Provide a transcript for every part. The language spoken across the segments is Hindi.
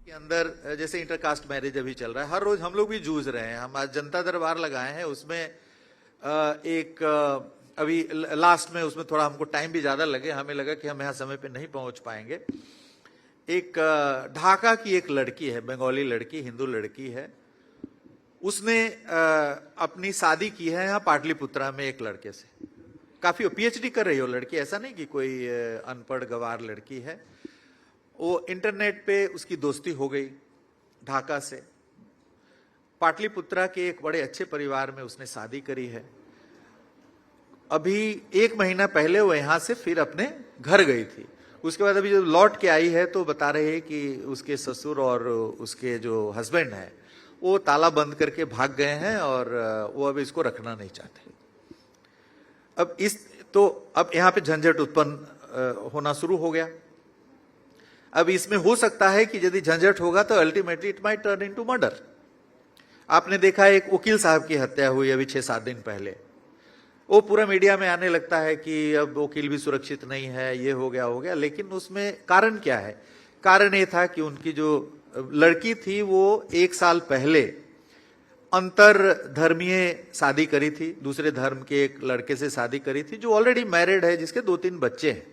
के अंदर जैसे इंटरकास्ट मैरिज अभी चल रहा है, हर रोज हम लोग भी जूझ रहे हैं। हम आज जनता दरबार लगाए हैं, उसमें एक अभी लास्ट में उसमें थोड़ा हमको टाइम भी ज्यादा लगे, हमें लगा कि हम यहाँ समय पे नहीं पहुंच पाएंगे। एक ढाका की एक लड़की है, बंगाली लड़की, हिंदू लड़की है, उसने अपनी शादी की है यहाँ पाटलिपुत्रा में एक लड़के से। काफी पीएचडी कर रही है वो लड़की, ऐसा नहीं कि कोई अनपढ़ गवार लड़की है। वो इंटरनेट पे उसकी दोस्ती हो गई ढाका से। पाटलिपुत्रा के एक बड़े अच्छे परिवार में उसने शादी करी है। अभी 1 महीना पहले वो यहां से फिर अपने घर गई थी। उसके बाद अभी जब लौट के आई है तो बता रहे हैं कि उसके ससुर और उसके जो हस्बैंड है वो ताला बंद करके भाग गए हैं और वो अब इसको रखना नहीं चाहते। अब यहां पे झंझट उत्पन्न होना शुरू हो गया। अब इसमें हो सकता है कि यदि झंझट होगा तो ultimately it might turn into murder. आपने देखा एक वकील साहब की हत्या हुई अभी 6-7 दिन पहले। वो पूरा मीडिया में आने लगता है कि अब वकील भी सुरक्षित नहीं है, ये हो गया, लेकिन उसमें कारण क्या है? कारण ये था कि उनकी जो लड़की थी वो 1 साल पहले अंतर धर्मीय शादी करी थी, दूसरे धर्म के एक लड़के से शादी करी थी जो ऑलरेडी मैरिड है, जिसके 2-3 बच्चे हैं।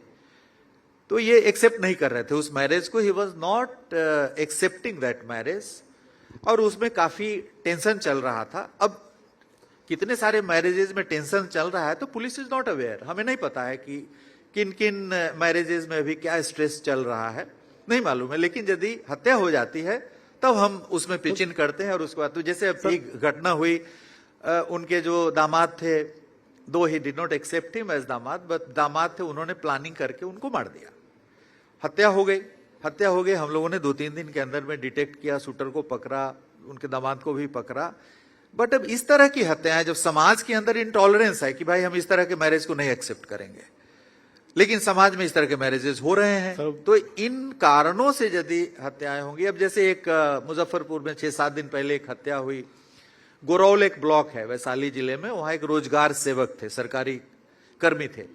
तो ये एक्सेप्ट नहीं कर रहे थे उस मैरिज को, he was not accepting that marriage, और उसमें काफी टेंशन चल रहा था। अब कितने सारे मैरिजेज में टेंशन चल रहा है तो पुलिस इज नॉट अवेयर। हमें नहीं पता है कि किन किन मैरिजेज में अभी क्या स्ट्रेस चल रहा है, नहीं मालूम है। लेकिन यदि हत्या हो जाती है तब हम उसमें पिच इन करते हैं। और उसके बाद तो जैसे एक घटना हुई, उनके जो दामाद थे, दो he did not accept him as दामाद, बट दामाद थे, उन्होंने प्लानिंग करके उनको मार दिया। हत्या हो गई। हम लोगों ने 2-3 दिन के अंदर में डिटेक्ट किया, शूटर को पकड़ा, उनके दामाद को भी पकड़ा। बट अब इस तरह की हत्याएं, जब समाज के अंदर इंटॉलरेंस है कि भाई हम इस तरह के मैरिज को नहीं एक्सेप्ट करेंगे, लेकिन समाज में इस तरह के मैरिजेस हो रहे हैं, तो इन कारणों से यदि हत्याएं होंगी। अब जैसे एक मुजफ्फरपुर में 6-7 दिन पहले एक हत्या हुई। गोरौल एक ब्लॉक है वैशाली जिले में, वहां एक रोजगार सेवक थे, सरकारी कर्मी थे।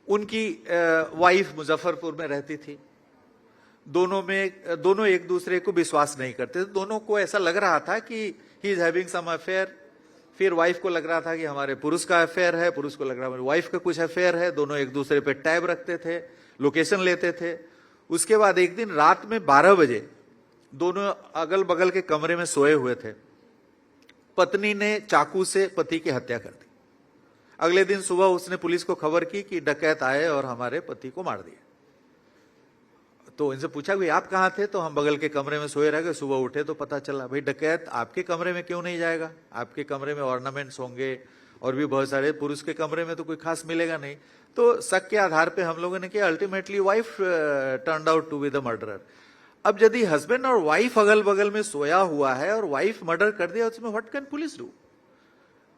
उनकी वाइफ मुजफ्फरपुर में रहती थी। दोनों एक दूसरे को विश्वास नहीं करते थे। दोनों को ऐसा लग रहा था कि he is having some affair. फिर वाइफ को लग रहा था कि हमारे पुरुष का अफेयर है, पुरुष को लग रहा है वाइफ का कुछ अफेयर है। दोनों एक दूसरे पे टैब रखते थे, लोकेशन लेते थे। उसके बाद एक दिन रात में 12 बजे दोनों अगल बगल के कमरे में सोए हुए थे। पत्नी ने चाकू से पति की हत्या कर दी। अगले दिन सुबह उसने पुलिस को खबर की कि डकैत आए और हमारे पति को मार दिया। तो इनसे पूछा कि आप कहाँ थे? तो हम बगल के कमरे में सोए रह गए। सुबह उठे तो पता चला भाई डकैत आपके कमरे में क्यों नहीं जाएगा? आपके कमरे में ऑर्नामेंट्स होंगे और भी बहुत सारे, पुरुष के कमरे में तो कोई खास मिलेगा नहीं। तो शक के आधार पे हम लोगों ने किया। Ultimately wife turned out to be the murderer. अब यदि हस्बैंड और वाइफ अगल बगल में सोया हुआ है और वाइफ मर्डर कर दिया, उसमें व्हाट कैन पुलिस डू?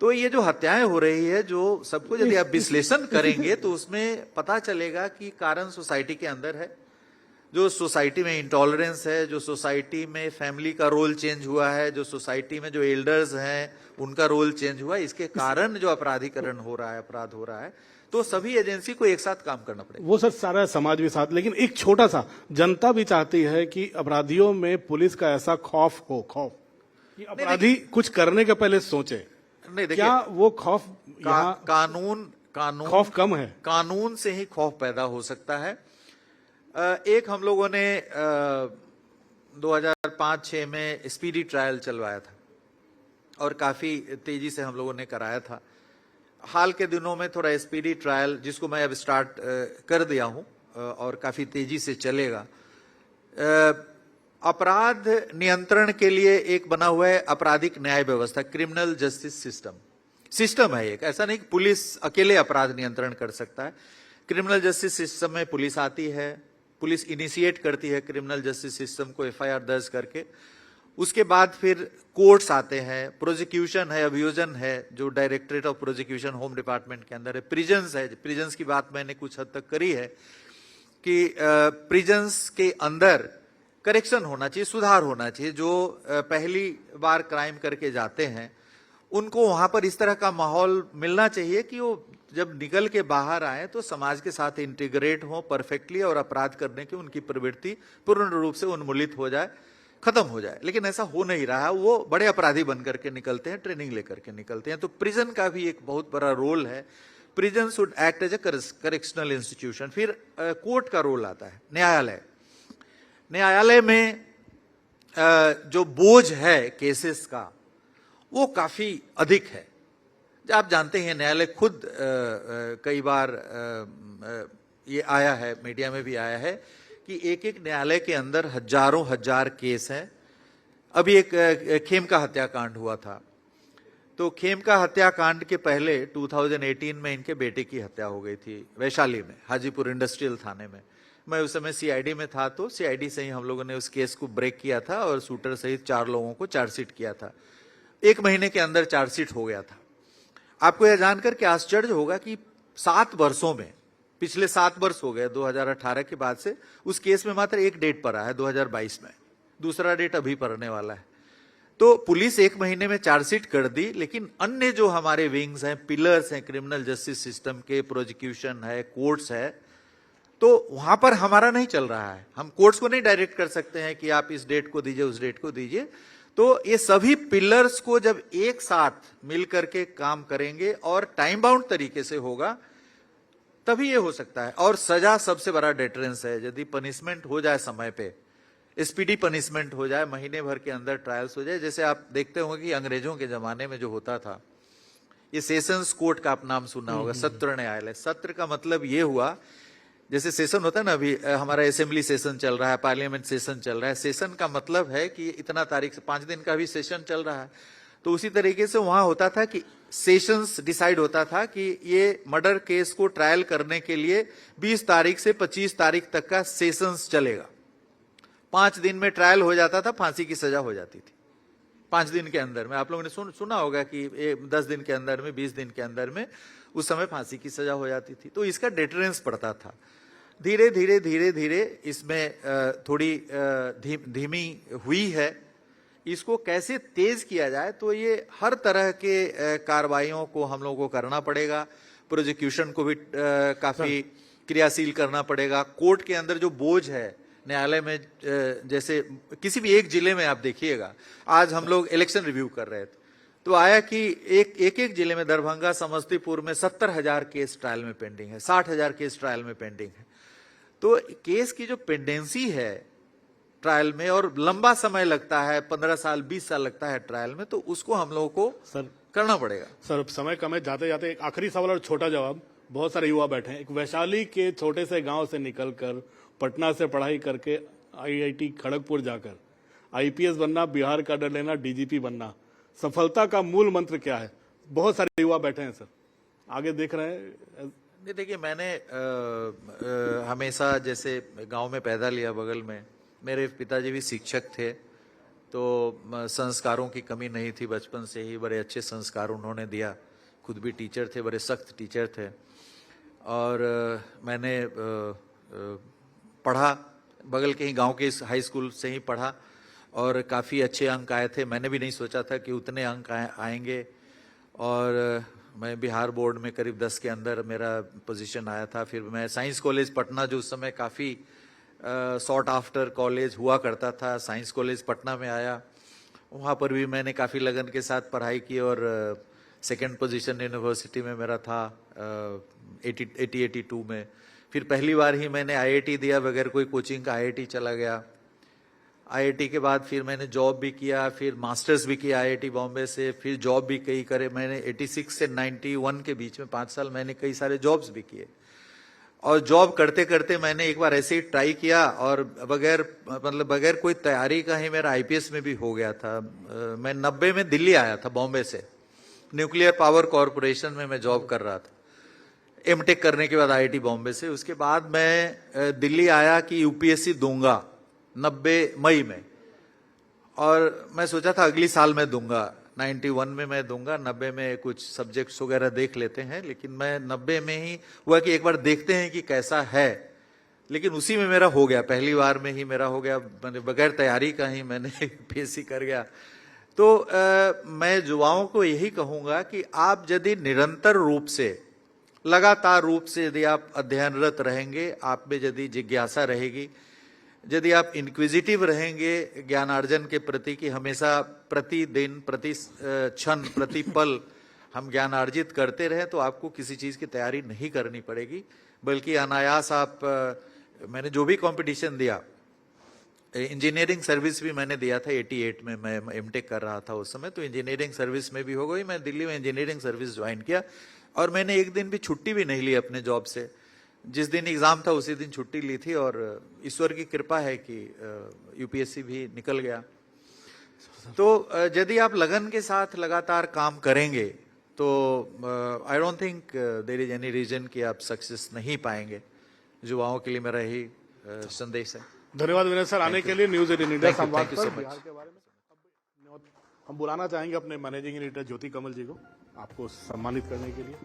तो ये जो हत्याएं हो रही है, जो सबको यदि आप विश्लेषण करेंगे तो उसमें पता चलेगा कि कारण सोसाइटी के अंदर है। जो सोसाइटी में इंटॉलरेंस है, जो सोसाइटी में फैमिली का रोल चेंज हुआ है, जो सोसाइटी में जो एल्डर्स हैं उनका रोल चेंज हुआ है, इसके कारण जो अपराधीकरण हो रहा है, अपराध हो रहा है। तो सभी एजेंसी को एक साथ काम करना पड़ेगा। वो सर सारा समाज भी साथ, लेकिन एक छोटा सा, जनता भी चाहती है कि अपराधियों में पुलिस का ऐसा खौफ हो, खौफ कि अपराधी कुछ करने के पहले सोचे। नहीं, देखिए, क्या वो खौफ कानून खौफ कम है? कानून से ही खौफ पैदा हो सकता है। एक हम लोगों ने 2005-6 में स्पीडी ट्रायल चलवाया था और काफी तेजी से हम लोगों ने कराया था। हाल के दिनों में थोड़ा स्पीडी ट्रायल, जिसको मैं अब स्टार्ट कर दिया हूं और काफी तेजी से चलेगा। अपराध नियंत्रण के लिए एक बना हुआ है आपराधिक न्याय व्यवस्था, क्रिमिनल जस्टिस सिस्टम है एक। ऐसा नहीं कि पुलिस अकेले अपराध नियंत्रण कर सकता है। क्रिमिनल जस्टिस सिस्टम में पुलिस आती है, पुलिस इनिशिएट करती है क्रिमिनल जस्टिस सिस्टम को, एफआईआर दर्ज करके। उसके बाद फिर कोर्ट्स आते हैं, प्रोसिक्यूशन है, अभियोजन है जो directorate of prosecution home department के अंदर है, प्रिजन्स है। प्रिजन्स की बात मैंने कुछ हद तक करी है कि प्रिजन्स के अंदर करेक्शन होना चाहिए, सुधार होना चाहिए। जो पहली बार क्राइम करके जाते हैं उनको वहां पर इस तरह का माहौल मिलना चाहिए कि वो जब निकल के बाहर आए तो समाज के साथ इंटीग्रेट हो परफेक्टली और अपराध करने की उनकी प्रवृत्ति पूर्ण रूप से उन्मूलित हो जाए, खत्म हो जाए। लेकिन ऐसा हो नहीं रहा है, वो बड़े अपराधी बन करके निकलते हैं, ट्रेनिंग लेकर के निकलते हैं। तो प्रिजन का भी एक बहुत बड़ा रोल है। Prison should act as a correctional institution. फिर कोर्ट का रोल आता है, न्यायालय। न्यायालय में जो बोझ है केसेस का वो काफी अधिक है। आप जानते हैं न्यायालय खुद कई बार ये आया है, मीडिया में भी आया है कि एक एक न्यायालय के अंदर हजारों हजार केस हैं। अभी एक खेमका हत्याकांड हुआ था, तो खेमका हत्याकांड के पहले 2018 में इनके बेटे की हत्या हो गई थी वैशाली में, हाजीपुर इंडस्ट्रियल थाने में। मैं उस समय सीआईडी में था, तो सीआईडी से ही हम लोगों ने उस केस को ब्रेक किया था और शूटर सहित 4 लोगों को चार्जशीट किया था। 1 महीने के अंदर चार्जशीट हो गया था। आपको यह जानकर के आश्चर्य होगा कि 7 वर्षों में, पिछले 7 वर्ष हो गए 2018 के बाद से, उस केस में मात्र एक डेट पड़ा है 2022 में, दूसरा डेट अभी पड़ने वाला है। तो पुलिस 1 महीने में चार्जशीट कर दी, लेकिन अन्य जो हमारे विंग्स हैं, पिलर्स हैं क्रिमिनल जस्टिस सिस्टम के, प्रोसिक्यूशन है, कोर्ट्स है, तो वहां पर हमारा नहीं चल रहा है। हम कोर्ट्स को नहीं डायरेक्ट कर सकते हैं कि आप इस डेट को दीजिए, उस डेट को दीजिए। तो ये सभी पिलर्स को जब एक साथ मिलकर के काम करेंगे और टाइम बाउंड तरीके से होगा, तभी ये हो सकता है। और सजा सबसे बड़ा डेटरेंस है। यदि पनिशमेंट हो जाए समय पे, स्पीडी पनिशमेंट हो जाए, महीने भर के अंदर ट्रायल्स हो जाए, जैसे आप देखते होंगे कि अंग्रेजों के जमाने में जो होता था, ये सेशंस कोर्ट का आप नाम सुना होगा, सत्र न्यायालय। सत्र का मतलब ये हुआ, जैसे सेशन होता है ना, अभी हमारा असेंबली सेशन चल रहा है, पार्लियामेंट सेशन चल रहा है। सेशन का मतलब है कि इतना तारीख से 5 दिन का भी सेशन चल रहा है। तो उसी तरीके से वहां होता था कि सेशंस डिसाइड होता था कि ये मर्डर केस को ट्रायल करने के लिए 20 तारीख से 25 तारीख तक का सेशंस चलेगा। 5 दिन में ट्रायल हो जाता था, फांसी की सजा हो जाती थी 5 दिन के अंदर में। आप लोगों ने सुना होगा कि 10 दिन के अंदर में, 20 दिन के अंदर में उस समय फांसी की सजा हो जाती थी। तो इसका डेटरेंस पड़ता था। धीरे धीरे इसमें थोड़ी धीमी हुई है। इसको कैसे तेज किया जाए, तो ये हर तरह के कार्रवाइयों को हम लोगों को करना पड़ेगा। प्रोसिक्यूशन को भी काफी क्रियाशील करना पड़ेगा। कोर्ट के अंदर जो बोझ है न्यायालय में, जैसे किसी भी एक जिले में आप देखिएगा, आज हम लोग इलेक्शन रिव्यू कर रहे थे तो आया कि एक जिले में, दरभंगा, समस्तीपुर में 70,000 केस ट्रायल में पेंडिंग है, 60,000 केस ट्रायल में पेंडिंग है। तो केस की जो पेंडेंसी है ट्रायल में, और लंबा समय लगता है, 15 साल 20 साल लगता है ट्रायल में, तो उसको हम लोगों को करना पड़ेगा। सर समय कम है, जाते जाते एक आखिरी सवाल और छोटा जवाब। बहुत सारे युवा बैठे हैं। एक वैशाली के छोटे से गांव से निकलकर पटना से पढ़ाई करके आईआईटी खड़गपुर जाकर आईपीएस बनना, बिहार का डर लेना, डीजीपी बनना, सफलता का मूल मंत्र क्या है? बहुत सारे युवा बैठे हैं सर, आगे देख रहे हैं। देखिए, मैंने हमेशा, जैसे गांव में पैदा लिया बगल में, मेरे पिताजी भी शिक्षक थे, तो संस्कारों की कमी नहीं थी। बचपन से ही बड़े अच्छे संस्कार उन्होंने दिया। खुद भी टीचर थे, बड़े सख्त टीचर थे। और मैंने पढ़ा, बगल के ही गांव के हाई स्कूल से ही पढ़ा और काफ़ी अच्छे अंक आए थे। मैंने भी नहीं सोचा था कि उतने अंक आएंगे। और मैं बिहार बोर्ड में करीब 10 के अंदर मेरा पोजीशन आया था। फिर मैं साइंस कॉलेज पटना, जो उस समय काफ़ी सॉट आफ्टर कॉलेज हुआ करता था, साइंस कॉलेज पटना में आया। वहाँ पर भी मैंने काफ़ी लगन के साथ पढ़ाई की और सेकंड पोजीशन यूनिवर्सिटी में मेरा था 82 में। फिर पहली बार ही मैंने आईआईटी दिया, बगैर कोई कोचिंग का आईआईटी चला गया। आईआईटी के बाद फिर मैंने जॉब भी किया, फिर मास्टर्स भी किया आईआईटी बॉम्बे से, फिर जॉब भी कई करे। मैंने 86 से 91 के बीच में 5 साल मैंने कई सारे जॉब्स भी किए। और जॉब करते करते मैंने एक बार ऐसे ही ट्राई किया और बगैर कोई तैयारी का ही मेरा आईपीएस में भी हो गया था। मैं 90 में दिल्ली आया था बॉम्बे से, न्यूक्लियर पावर कॉरपोरेशन में मैं जॉब कर रहा था, एमटेक करने के बाद आईआईटी बॉम्बे से। उसके बाद मैं दिल्ली आया कि यूपीएससी दूंगा 90 मई में, और मैं सोचा था अगली साल मैं दूंगा, 91 में मैं दूंगा, 90 में कुछ सब्जेक्ट्स वगैरह देख लेते हैं। लेकिन मैं 90 में ही हुआ कि एक बार देखते हैं कि कैसा है। लेकिन उसी में मेरा हो गया, पहली बार में ही मेरा हो गया, मैंने बगैर तैयारी का ही मैंने यूपीएससी कर गया। तो मैं युवाओं को यही कहूंगा कि आप यदि निरंतर रूप से, लगातार रूप से यदि आप अध्ययनरत रहेंगे, आप में यदि जिज्ञासा रहेगी, यदि आप इंक्विजिटिव रहेंगे ज्ञानार्जन के प्रति कि हमेशा प्रतिदिन, प्रति क्षण, प्रति पल हम ज्ञान अर्जित करते रहें, तो आपको किसी चीज की तैयारी नहीं करनी पड़ेगी, बल्कि अनायास आप मैंने जो भी कंपटीशन दिया, इंजीनियरिंग सर्विस भी मैंने दिया था 88 में, मैं एमटेक कर रहा था उस समय, तो इंजीनियरिंग सर्विस में भी हो गई। मैं दिल्ली में इंजीनियरिंग सर्विस ज्वाइन किया और मैंने एक दिन भी छुट्टी भी नहीं ली अपने जॉब से। जिस दिन एग्जाम था उसी दिन छुट्टी ली थी और ईश्वर की कृपा है कि यूपीएससी भी निकल गया। तो यदि आप लगन के साथ लगातार काम करेंगे तो I don't think there is any reason कि आप सक्सेस नहीं पाएंगे। युवाओं के लिए मेरा यही संदेश है। धन्यवाद विनय सर आने के लिए न्यूज 18 इंडिया संवाद Thank you so पर much. बिहार के बारे में। हम बुलाना चाहेंगे अपने मैनेजिंग एडिटर ज्योति कमल जी को आपको सम्मानित करने के लिए।